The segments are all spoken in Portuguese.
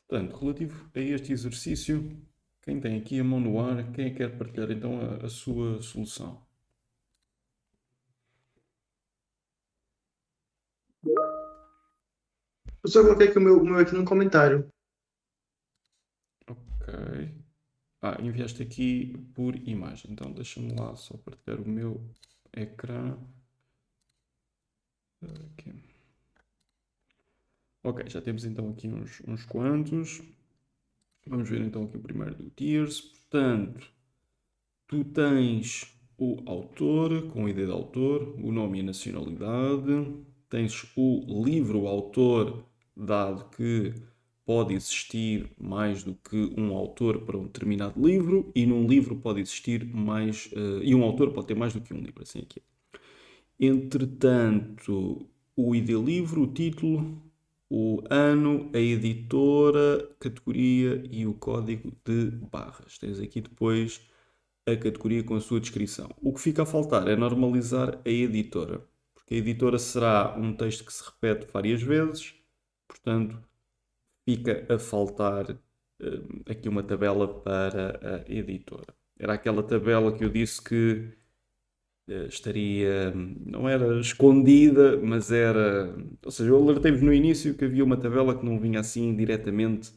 Portanto, relativo a este exercício, quem tem aqui a mão no ar, quem é que quer partilhar então a sua solução? Eu só coloquei aqui o meu aqui no comentário. Ok. Enviaste aqui por imagem. Então deixa-me lá só partilhar o meu ecrã. Aqui. Ok, já temos então aqui uns quantos. Vamos ver então aqui o primeiro do Tears. Portanto, tu tens o autor, com a ideia de autor, o nome e a nacionalidade. Tens o livro-autor, dado que pode existir mais do que um autor para um determinado livro, e num livro pode existir mais, e um autor pode ter mais do que um livro, assim aqui. Entretanto, o ID livro, o título, o ano, a editora, categoria e o código de barras. Tens aqui depois a categoria com a sua descrição. O que fica a faltar é normalizar a editora, porque a editora será um texto que se repete várias vezes, portanto, fica a faltar aqui uma tabela para a editora. Era aquela tabela que eu disse que estaria, não era escondida, mas era. Ou seja, eu alertei-vos no início que havia uma tabela que não vinha assim diretamente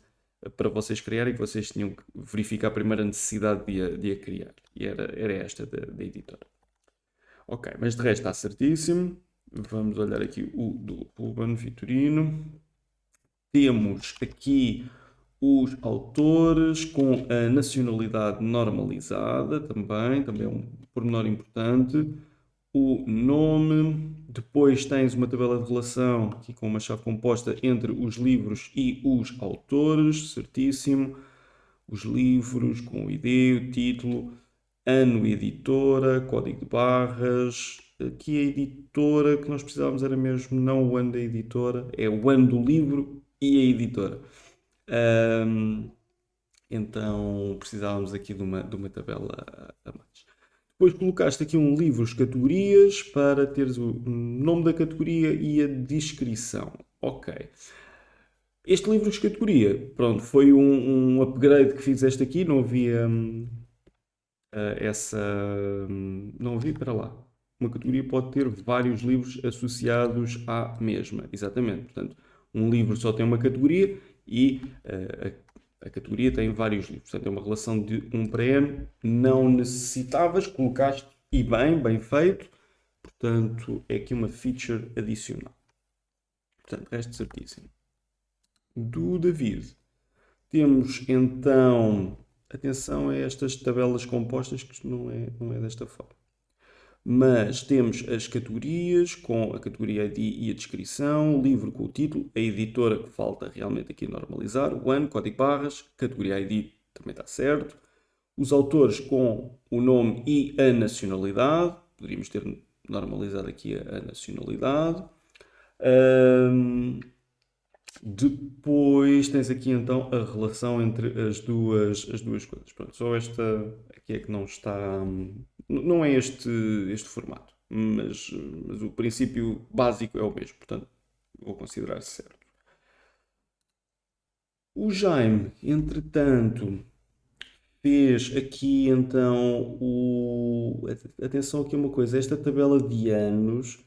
para vocês criarem, que vocês tinham que verificar primeiro a necessidade de a criar. E era esta da editora. Ok, mas de resto está certíssimo. Vamos olhar aqui o do Ruben Vitorino. Temos aqui os autores com a nacionalidade normalizada, também é um pormenor importante. O nome, depois tens uma tabela de relação aqui com uma chave composta entre os livros e os autores, certíssimo. Os livros com o ID, o título, ano editora, código de barras. Aqui a editora que nós precisávamos era mesmo não o ano da editora, é o ano do livro e a editora. Ahm, então precisávamos aqui de uma tabela a mais. Depois colocaste aqui um livros categorias para teres o nome da categoria e a descrição. Ok. Este livro de categoria, pronto, foi um upgrade que fizeste aqui, não havia essa. Não havia para lá. Uma categoria pode ter vários livros associados à mesma, exatamente. Portanto, um livro só tem uma categoria e a categoria tem vários livros. Portanto, é uma relação de 1 para N. Não necessitavas, colocaste e bem feito. Portanto, é aqui uma feature adicional. Portanto, resto certíssimo. Do David. Temos então, atenção a estas tabelas compostas, que isto não é desta forma. Mas temos as categorias com a categoria ID e a descrição, o livro com o título, a editora que falta realmente aqui normalizar, o ano, código barras, categoria ID também está certo, os autores com o nome e a nacionalidade, poderíamos ter normalizado aqui a nacionalidade. Depois tens aqui então a relação entre as duas coisas. Pronto, só esta aqui é que não está. Não é este formato, mas o princípio básico é o mesmo, portanto vou considerar certo. O Jaime, entretanto, fez aqui então o. Atenção aqui a uma coisa, esta tabela de anos.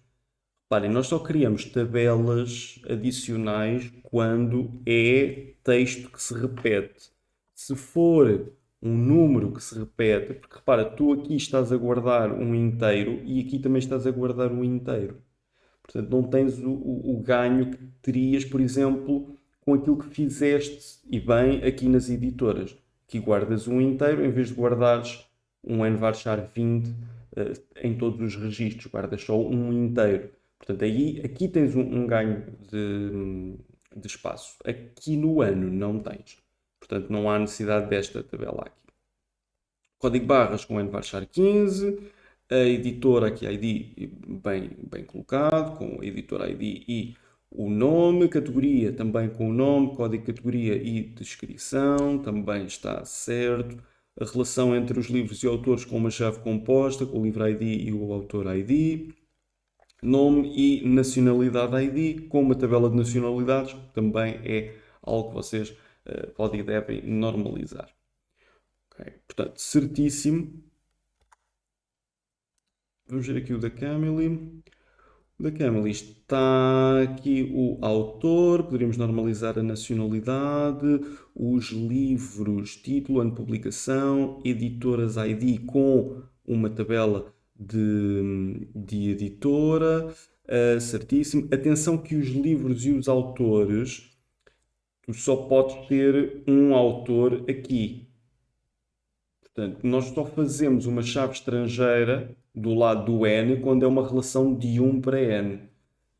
Reparem, nós só criamos tabelas adicionais quando é texto que se repete. Se for um número que se repete, porque repara, tu aqui estás a guardar um inteiro e aqui também estás a guardar um inteiro. Portanto, não tens o ganho que terias, por exemplo, com aquilo que fizeste e bem aqui nas editoras. Que guardas um inteiro em vez de guardares um nvarchar 20 em todos os registros, guardas só um inteiro. Portanto, aí, aqui tens um ganho de espaço. Aqui no ano não tens. Portanto, não há necessidade desta tabela aqui. Código barras com nvarchar 15. A editora aqui, ID, bem colocado, com a editora ID e o nome. Categoria também com o nome, código de categoria e descrição, também está certo. A relação entre os livros e autores com uma chave composta, com o livro ID e o autor ID. Nome e nacionalidade ID, com uma tabela de nacionalidades, também é algo que vocês código devem normalizar. Okay. Portanto, certíssimo. Vamos ver aqui o da Camille. O da Camille está aqui o autor, poderíamos normalizar a nacionalidade, os livros, título, ano de publicação, editoras ID com uma tabela de editora, certíssimo. Atenção que os livros e os autores, tu só podes ter um autor aqui. Portanto, nós só fazemos uma chave estrangeira do lado do N quando é uma relação de 1 para N.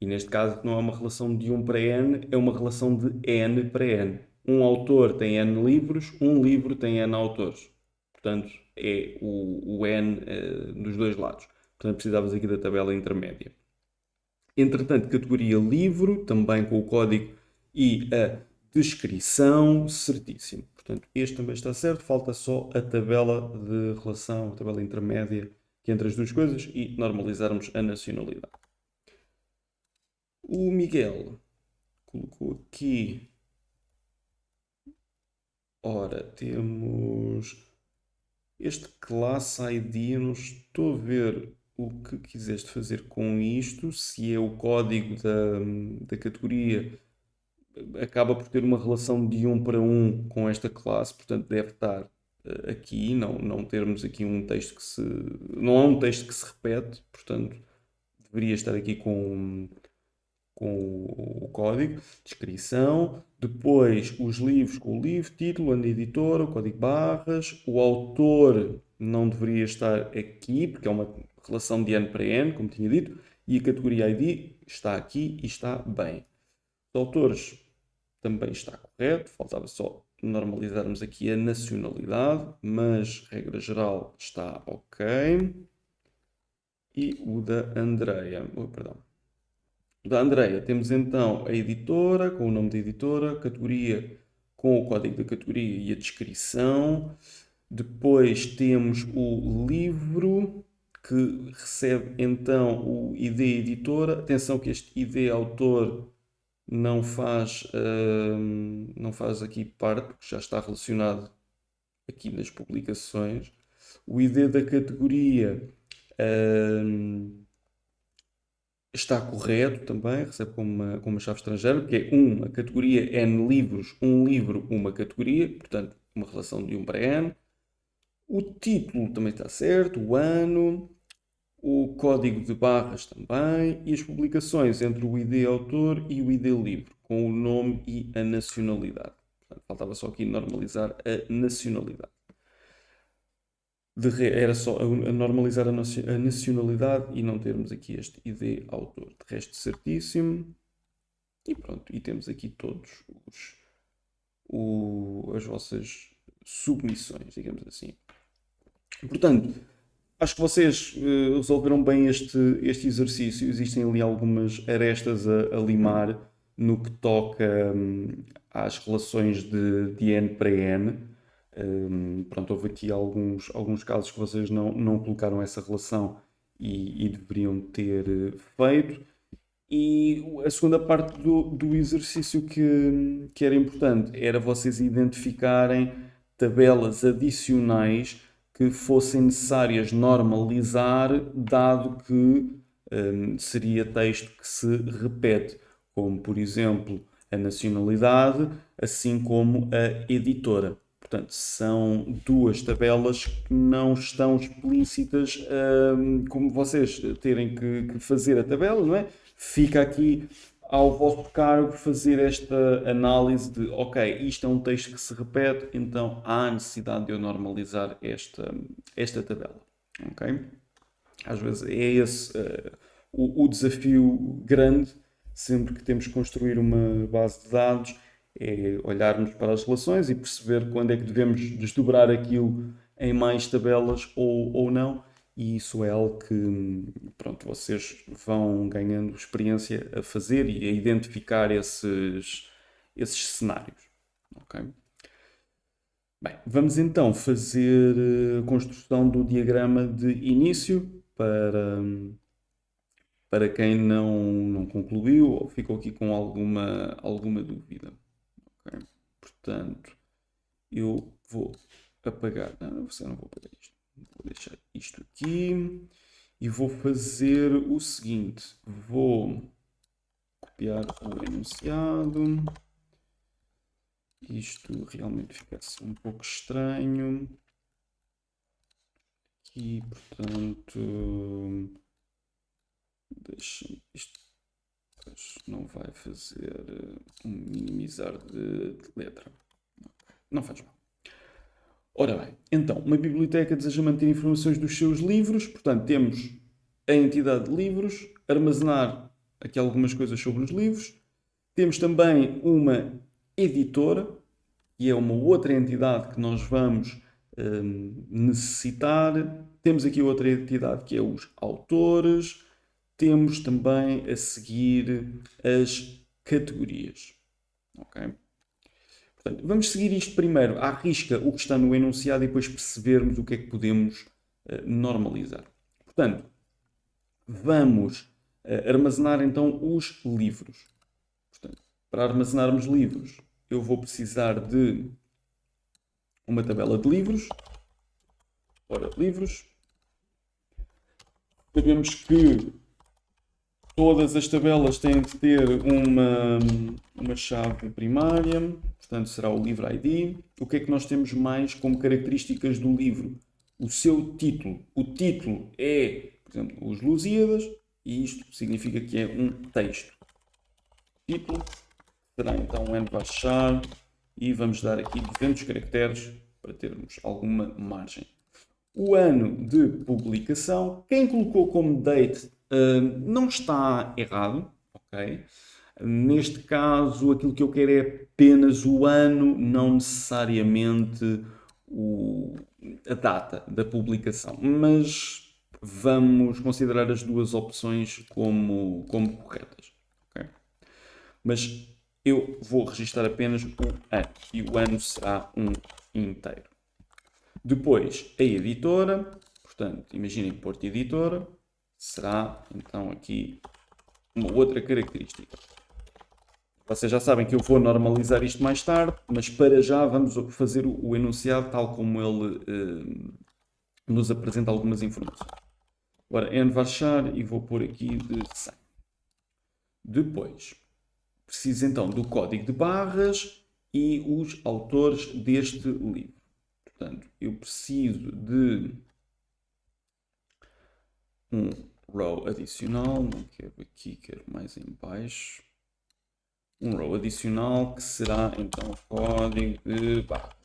E neste caso não é uma relação de 1 para N, é uma relação de N para N. Um autor tem N livros, um livro tem N autores. Portanto, é o N dos dois lados. Portanto, precisavas aqui da tabela intermédia. Entretanto, categoria livro, também com o código e a descrição, certíssimo. Portanto, este também está certo, falta só a tabela de relação, a tabela intermédia que entre as duas coisas e normalizarmos a nacionalidade. O Miguel colocou aqui. Ora, temos este class ID, eu não estou a ver o que quiseste fazer com isto, se é o código da categoria, acaba por ter uma relação de 1 para 1 com esta classe, portanto deve estar aqui, não termos aqui um texto que se... Não há um texto que se repete, portanto deveria estar aqui com o código, descrição, depois os livros com o livro, título, ano de editora, o código barras, o autor não deveria estar aqui, porque é uma relação de N para N, como tinha dito, e a categoria ID está aqui e está bem. Os autores também está correto, faltava só normalizarmos aqui a nacionalidade, mas regra geral está ok. E o da Andreia, perdão. Da Andreia, temos então a editora, com o nome da editora, categoria com o código da categoria e a descrição. Depois temos o livro, que recebe então o ID editora. Atenção que este ID autor não faz aqui parte, porque já está relacionado aqui nas publicações. O ID da categoria está correto também, recebe com uma chave estrangeira, porque é a categoria N livros, um livro, uma categoria, portanto, uma relação de 1 para N. O título também está certo, o ano, o código de barras também, e as publicações entre o ID autor e o ID livro, com o nome e a nacionalidade. Portanto, faltava só aqui normalizar a nacionalidade. Era só normalizar a nacionalidade e não termos aqui este ID autor. De resto, certíssimo. E pronto, e temos aqui todos as vossas submissões, digamos assim. Portanto, acho que vocês resolveram bem este exercício. Existem ali algumas arestas a limar no que toca às relações de N para N. Pronto, houve aqui alguns casos que vocês não colocaram essa relação e deveriam ter feito. E a segunda parte do exercício que era importante era vocês identificarem tabelas adicionais que fossem necessárias normalizar, dado que seria texto que se repete, como por exemplo a nacionalidade, assim como a editora. Portanto, são duas tabelas que não estão explícitas, como vocês terem que fazer a tabela, não é? Fica aqui ao vosso cargo fazer esta análise de, ok, isto é um texto que se repete, então há necessidade de eu normalizar esta tabela. Ok? Às vezes é esse o desafio grande, sempre que temos que construir uma base de dados, é olharmos para as relações e perceber quando é que devemos desdobrar aquilo em mais tabelas ou não. E isso é algo que, pronto, vocês vão ganhando experiência a fazer e a identificar esses cenários. Ok? Bem, vamos então fazer a construção do diagrama de início para quem não concluiu ou ficou aqui com alguma dúvida. Okay? Portanto, eu vou apagar. Não, você não vou apagar isto. Vou deixar isto aqui. E vou fazer o seguinte. Vou copiar o enunciado. Isto realmente fica assim um pouco estranho. Aqui, portanto, deixa isto não vai fazer um minimizar de letra. Não faz mal. Ora bem, então, uma biblioteca deseja manter informações dos seus livros, portanto, temos a entidade de livros, armazenar aqui algumas coisas sobre os livros. Temos também uma editora, que é uma outra entidade que nós vamos necessitar. Temos aqui outra entidade que é os autores. Temos também a seguir as categorias. Ok? Portanto, vamos seguir isto primeiro à risca, o que está no enunciado, e depois percebermos o que é que podemos normalizar. Portanto, vamos armazenar então os livros. Portanto, para armazenarmos livros, eu vou precisar de uma tabela de livros. Ora, livros. Sabemos que todas as tabelas têm de ter uma chave primária, portanto será o livro ID. O que é que nós temos mais como características do livro? O seu título. O título é, por exemplo, Os Lusíadas, e isto significa que é um texto. O título será então o Envachar, e vamos dar aqui 200 caracteres para termos alguma margem. O ano de publicação, quem colocou como date não está errado, ok? Neste caso, aquilo que eu quero é apenas o ano, não necessariamente a data da publicação, mas vamos considerar as duas opções como corretas, ok? Mas eu vou registrar apenas o ano, e o ano será um inteiro. Depois, a editora, portanto, imaginem Porto Editora, será então aqui uma outra característica. Vocês já sabem que eu vou normalizar isto mais tarde, mas para já vamos fazer o enunciado tal como ele nos apresenta algumas informações. Agora, envachar, e vou pôr aqui de 100. Depois, preciso então do código de barras e os autores deste livro. Portanto, eu preciso de um row adicional, não quero aqui, quero mais em baixo. Um row adicional que será então o código de barras.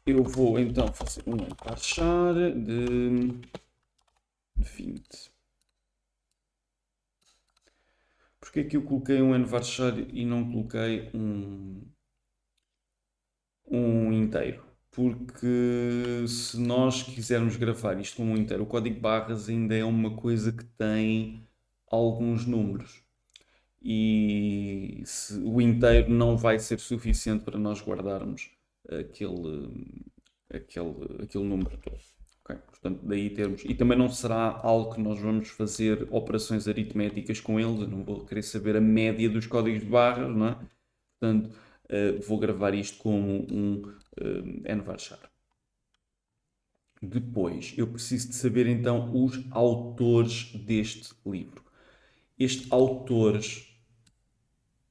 Eu vou então fazer um encaixar de 20. Porquê é que eu coloquei um envarchar e não coloquei um inteiro? Porque se nós quisermos gravar isto como um inteiro, o código de barras ainda é uma coisa que tem alguns números. E o inteiro não vai ser suficiente para nós guardarmos aquele número todo. Okay? Portanto, daí termos. E também não será algo que nós vamos fazer operações aritméticas com eles. Eu não vou querer saber a média dos códigos de barras, não é? Portanto, vou gravar isto como um envarchar. Depois, eu preciso de saber então os autores deste livro. Este autores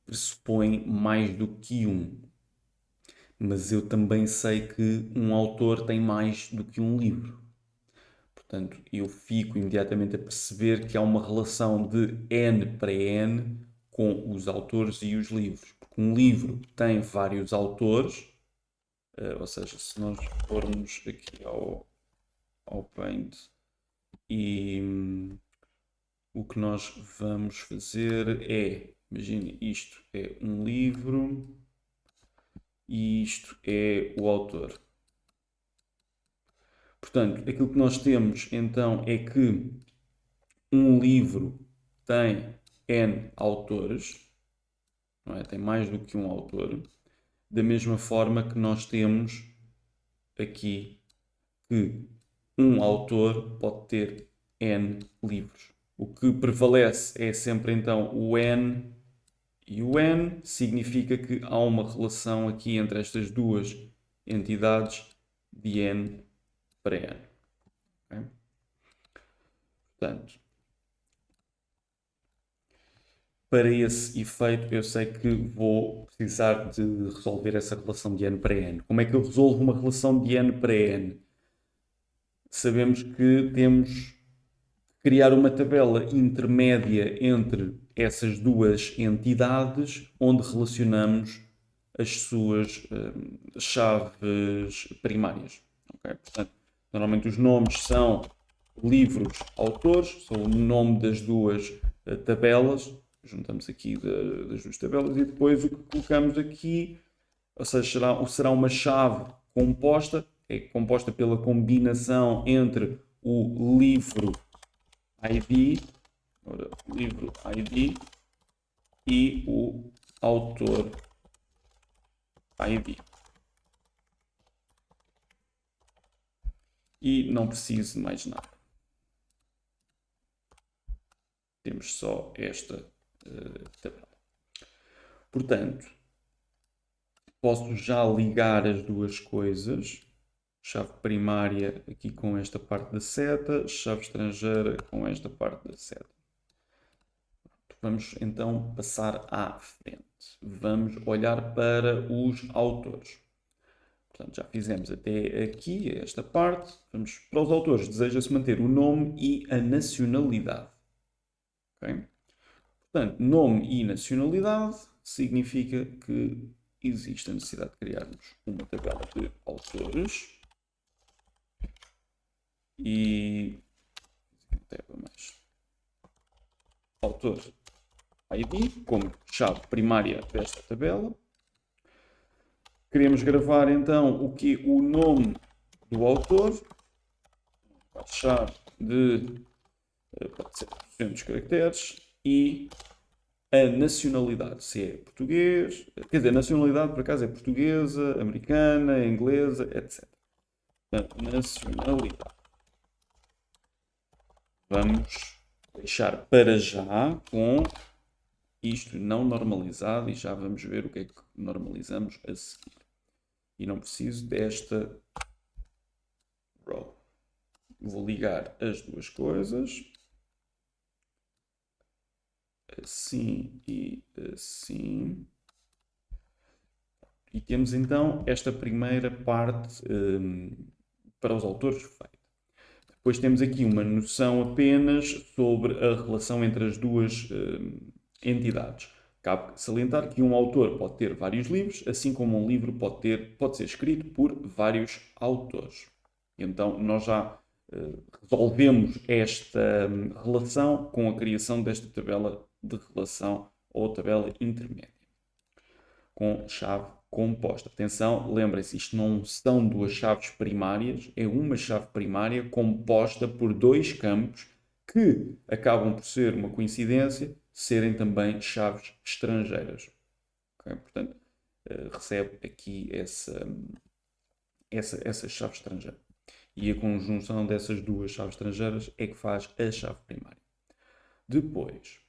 pressupõe mais do que um. Mas eu também sei que um autor tem mais do que um livro. Portanto, eu fico imediatamente a perceber que há uma relação de N para N com os autores e os livros. Porque um livro tem vários autores, ou seja, se nós formos aqui ao Paint e o que nós vamos fazer é, imagine, isto é um livro e isto é o autor. Portanto, aquilo que nós temos então é que um livro tem N autores, não é? Tem mais do que um autor, da mesma forma que nós temos aqui que um autor pode ter N livros. O que prevalece é sempre então o N e o N significa que há uma relação aqui entre estas duas entidades de N para N. Okay? Portanto, para esse efeito, eu sei que vou precisar de resolver essa relação de N para N. Como é que eu resolvo uma relação de N para N? Sabemos que temos que criar uma tabela intermédia entre essas duas entidades, onde relacionamos as suas chaves primárias. Okay? Portanto, normalmente os nomes são livros, autores, são o nome das duas tabelas. Juntamos aqui das duas tabelas e depois o que colocamos aqui, ou seja, será uma chave composta, é composta pela combinação entre o livro ID, livro ID e o autor ID. E não preciso de mais nada. Temos só esta tabela. Portanto, posso já ligar as duas coisas. Chave primária aqui com esta parte da seta, chave estrangeira com esta parte da seta. Vamos então passar à frente. Vamos olhar para os autores. Portanto, já fizemos até aqui esta parte. Vamos para os autores. Deseja-se manter o nome e a nacionalidade. Okay? Portanto, nome e nacionalidade significa que existe a necessidade de criarmos uma tabela de autores e autor ID como chave primária desta tabela. Queremos gravar então o nome do autor, chave de pode ser 200 caracteres e a nacionalidade, se é português, quer dizer, a nacionalidade por acaso é portuguesa, americana, inglesa, etc. Portanto, nacionalidade. Vamos deixar para já com isto não normalizado e já vamos ver o que é que normalizamos a seguir. E não preciso desta row. Vou ligar as duas coisas. Assim e assim. E temos então esta primeira parte para os autores feita. Depois temos aqui uma noção apenas sobre a relação entre as duas entidades. Cabe salientar que um autor pode ter vários livros, assim como um livro pode ser escrito por vários autores. Então, nós já resolvemos esta relação com a criação desta tabela de relação ou tabela intermédia, com chave composta. Atenção, lembrem-se, isto não são duas chaves primárias, é uma chave primária composta por dois campos que acabam por ser uma coincidência, serem também chaves estrangeiras. Okay? Portanto, recebe aqui essa chave estrangeira. E a conjunção dessas duas chaves estrangeiras é que faz a chave primária. Depois,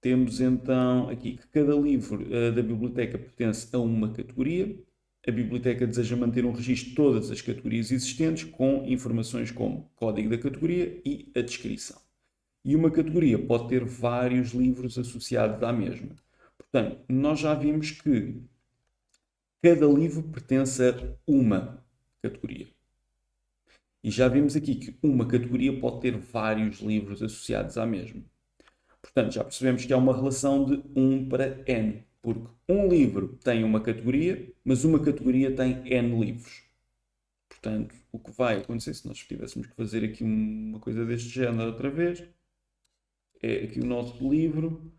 temos então aqui que cada livro da biblioteca pertence a uma categoria. A biblioteca deseja manter um registro de todas as categorias existentes com informações como código da categoria e a descrição. E uma categoria pode ter vários livros associados à mesma. Portanto, nós já vimos que cada livro pertence a uma categoria. E já vimos aqui que uma categoria pode ter vários livros associados à mesma. Portanto, já percebemos que há uma relação de 1 para N, porque um livro tem uma categoria, mas uma categoria tem N livros. Portanto, o que vai acontecer se nós tivéssemos que fazer aqui uma coisa deste género outra vez, é aqui o nosso livro,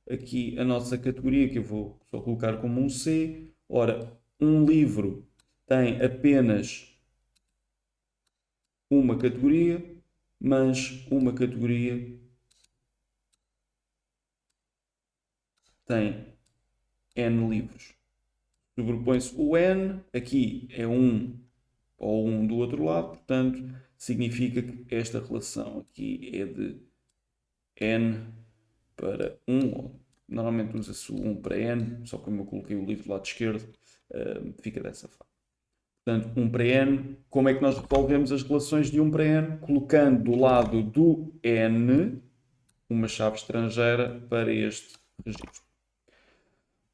aqui a nossa categoria, que eu vou só colocar como um C. Ora, um livro tem apenas uma categoria, mas uma categoria tem N livros. Sobrepõe-se o N, aqui é 1 ou 1 do outro lado, portanto, significa que esta relação aqui é de N para 1 Normalmente usa-se o 1 para N, só como eu coloquei o livro do lado esquerdo, fica dessa forma. Portanto, 1 para N, como é que nós resolvemos as relações de 1 para N? Colocando do lado do N uma chave estrangeira para este registro.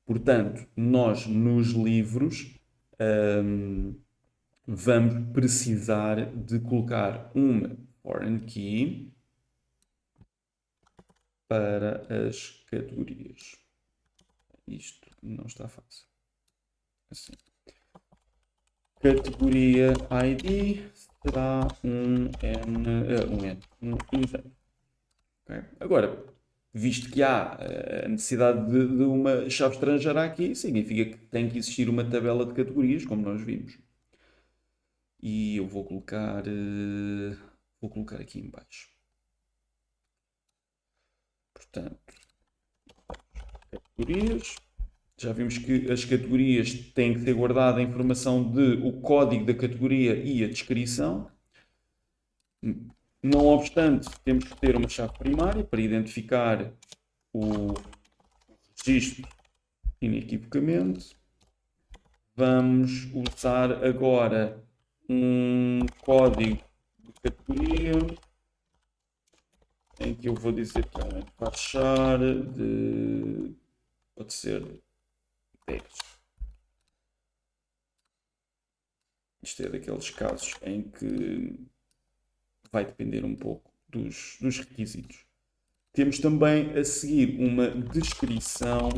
Portanto, nós nos livros vamos precisar de colocar uma foreign key para as categorias. Isto não está fácil. Assim. Categoria ID será um index. Okay? Agora, visto que há a necessidade de uma chave estrangeira aqui, significa que tem que existir uma tabela de categorias, como nós vimos. E eu vou colocar aqui em baixo. Portanto, categorias. Já vimos que as categorias têm que ser guardada a informação de o código da categoria e a descrição. Não obstante, temos que ter uma chave primária para identificar o registro inequivocamente. Vamos usar agora um código de categoria em que eu vou dizer claramente baixar de... pode ser 10. Isto é daqueles casos em que vai depender um pouco dos requisitos. Temos também a seguir uma descrição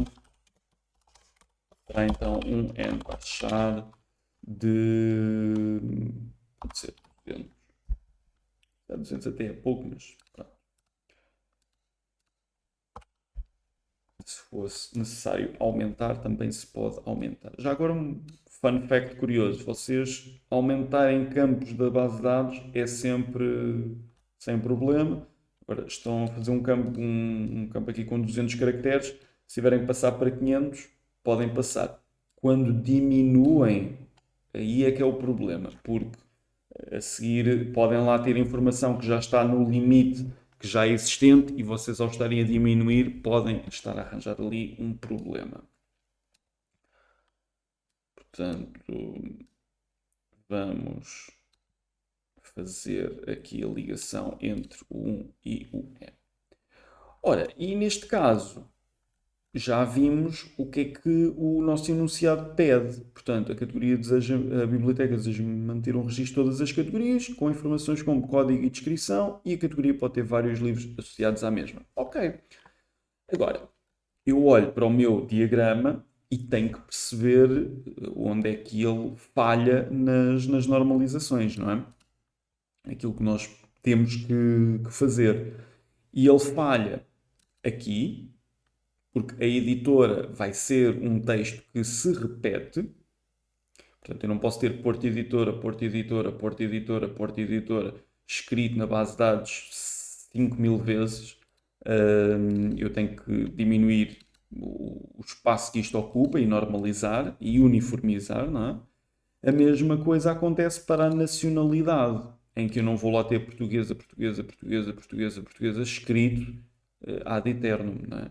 para então um N baixar de... pode ser 200. 200 até é pouco, mas pronto. Se fosse necessário aumentar, também se pode aumentar. Já agora um fun fact curioso. Vocês aumentarem campos da base de dados é sempre sem problema. Agora estão a fazer um campo aqui com 200 caracteres. Se tiverem que passar para 500, podem passar. Quando diminuem, aí é que é o problema. Porque a seguir podem lá ter informação que já está no limite que já é existente e vocês ao estarem a diminuir podem estar a arranjar ali um problema. Portanto, vamos fazer aqui a ligação entre o 1 e o N. Ora, e neste caso já vimos o que é que o nosso enunciado pede. Portanto, a biblioteca deseja manter um registro de todas as categorias, com informações como código e descrição, e a categoria pode ter vários livros associados à mesma. Ok. Agora, eu olho para o meu diagrama e tenho que perceber onde é que ele falha nas normalizações, não é? Aquilo que nós temos que fazer. E ele falha aqui, porque a editora vai ser um texto que se repete. Portanto, eu não posso ter Porto Editora, Porto Editora, Porto Editora, Porto Editora escrito na base de dados 5.000 vezes. Eu tenho que diminuir o espaço que isto ocupa e normalizar e uniformizar, não é? A mesma coisa acontece para a nacionalidade, em que eu não vou lá ter portuguesa, portuguesa, portuguesa, portuguesa, portuguesa escrito ad eternum, não é?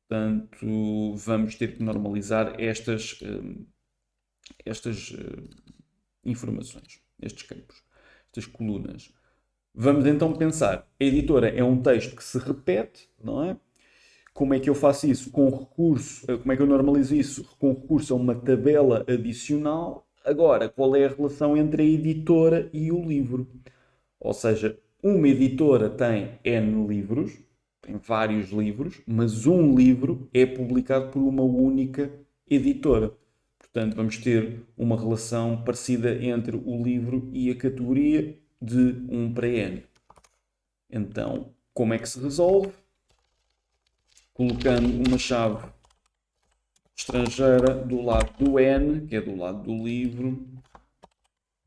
Portanto, vamos ter que normalizar estas informações, estes campos, estas colunas. Vamos então pensar, a editora é um texto que se repete, não é? Como é que eu faço isso? Como é que eu normalizo isso? Com recurso a uma tabela adicional. Agora, qual é a relação entre a editora e o livro? Ou seja, uma editora tem N livros, tem vários livros, mas um livro é publicado por uma única editora. Portanto, vamos ter uma relação parecida entre o livro e a categoria de 1 para N. Então, como é que se resolve? Colocando uma chave estrangeira do lado do N, que é do lado do livro,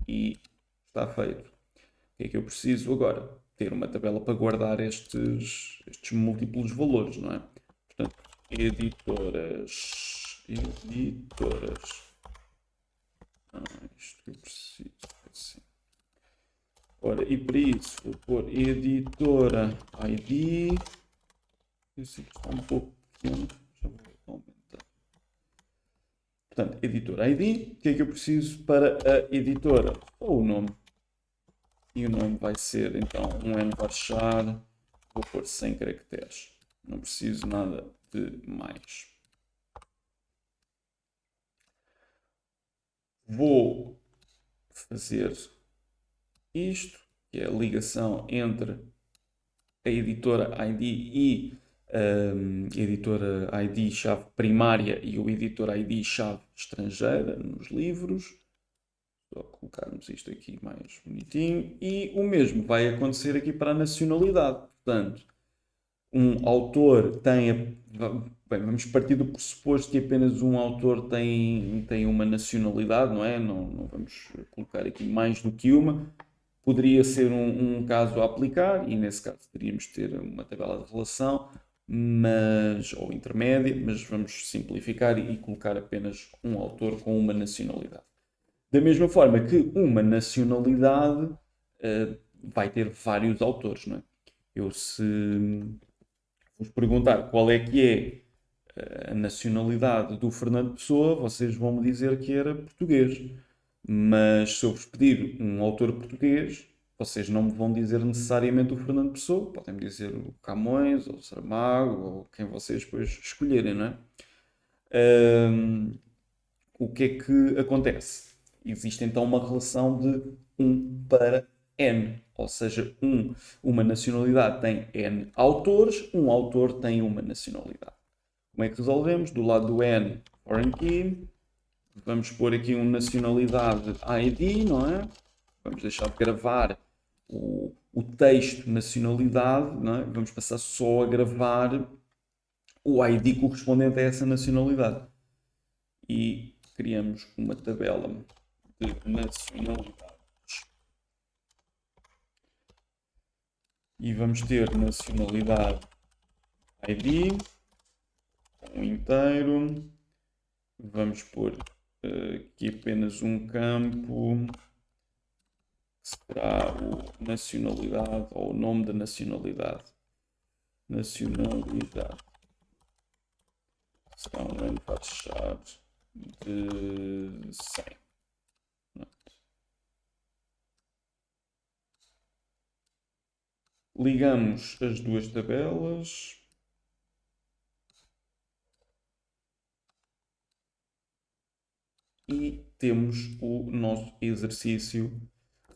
e está feito. O que é que eu preciso agora? Ter uma tabela para guardar estes múltiplos valores, não é? Portanto, editoras. Isto que eu preciso. Assim. Ora, e para isso vou pôr editora ID. Isso está um pouco segundo. Já vou aumentar. Portanto, editora ID. O que é que eu preciso para a editora? Ou o nome. E o nome vai ser, então, um N varchar. Vou pôr 100 caracteres. Não preciso nada de mais. Vou fazer isto, que é a ligação entre a editora ID e a editora ID chave primária e o editor ID chave estrangeira nos livros. Só colocarmos isto aqui mais bonitinho. E o mesmo vai acontecer aqui para a nacionalidade. Portanto, um autor tem... Bem, vamos partir do pressuposto que apenas um autor tem uma nacionalidade, não é? Não vamos colocar aqui mais do que uma. Poderia ser um caso a aplicar, e nesse caso teríamos de ter uma tabela de relação, ou intermédia, mas vamos simplificar e colocar apenas um autor com uma nacionalidade. Da mesma forma que uma nacionalidade vai ter vários autores, não é? Eu, se vos perguntar qual é que é a nacionalidade do Fernando Pessoa, vocês vão me dizer que era português. Mas se eu vos pedir um autor português, vocês não me vão dizer necessariamente o Fernando Pessoa, podem me dizer o Camões, ou o Saramago, ou quem vocês depois escolherem, não é? O que é que acontece? Existe então uma relação de 1 para N, ou seja, uma nacionalidade tem N autores, um autor tem uma nacionalidade. Como é que resolvemos? Do lado do N, foreign key, vamos pôr aqui um nacionalidade ID, não é? Vamos deixar de gravar o texto nacionalidade, não é? Vamos passar só a gravar o ID correspondente a essa nacionalidade. E criamos uma tabela de nacionalidades. E vamos ter nacionalidade ID, um inteiro. Vamos pôr aqui apenas um campo, que será o nacionalidade, ou o nome da nacionalidade. Nacionalidade. Será um N varchar de 100. Ligamos as duas tabelas. E temos o nosso exercício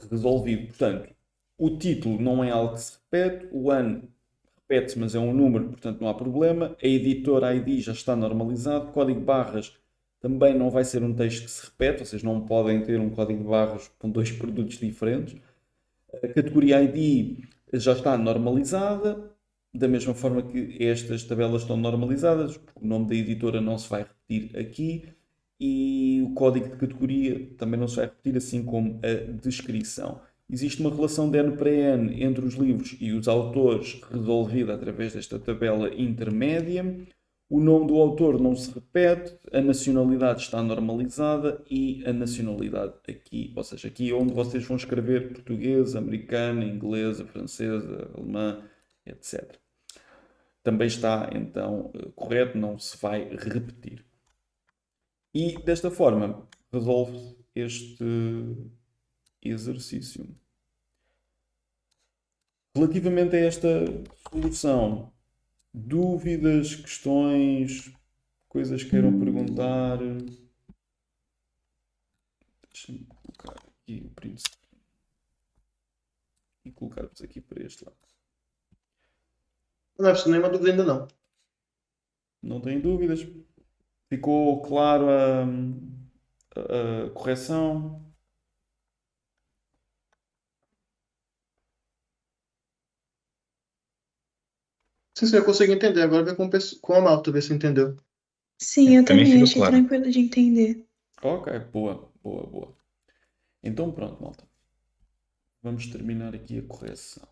resolvido. Portanto, o título não é algo que se repete, o ano repete-se, mas é um número, portanto não há problema. A editora ID já está normalizado, código de barras também não vai ser um texto que se repete, vocês não podem ter um código de barras com dois produtos diferentes. A categoria ID já está normalizada, da mesma forma que estas tabelas estão normalizadas, o nome da editora não se vai repetir aqui e o código de categoria também não se vai repetir, assim como a descrição. Existe uma relação de N para N entre os livros e os autores resolvida através desta tabela intermédia. O nome do autor não se repete, a nacionalidade está normalizada e a nacionalidade aqui, ou seja, aqui é onde vocês vão escrever portuguesa, americana, inglesa, francesa, alemã, etc. Também está, então, correto, não se vai repetir. E desta forma resolve este exercício. Relativamente a esta solução, dúvidas, questões, coisas que queiram perguntar? Deixa-me colocar aqui o print screen e colocar-vos aqui para este lado. Não, isso nem é uma dúvida ainda não. Não têm dúvidas? Ficou claro a correção? Sim, eu consigo entender. Agora ver com a Malta, ver se entendeu. Sim, eu Também também ficou achei claro. tranquilo de entender. Ok, boa. Então pronto, malta. Vamos terminar aqui a correção.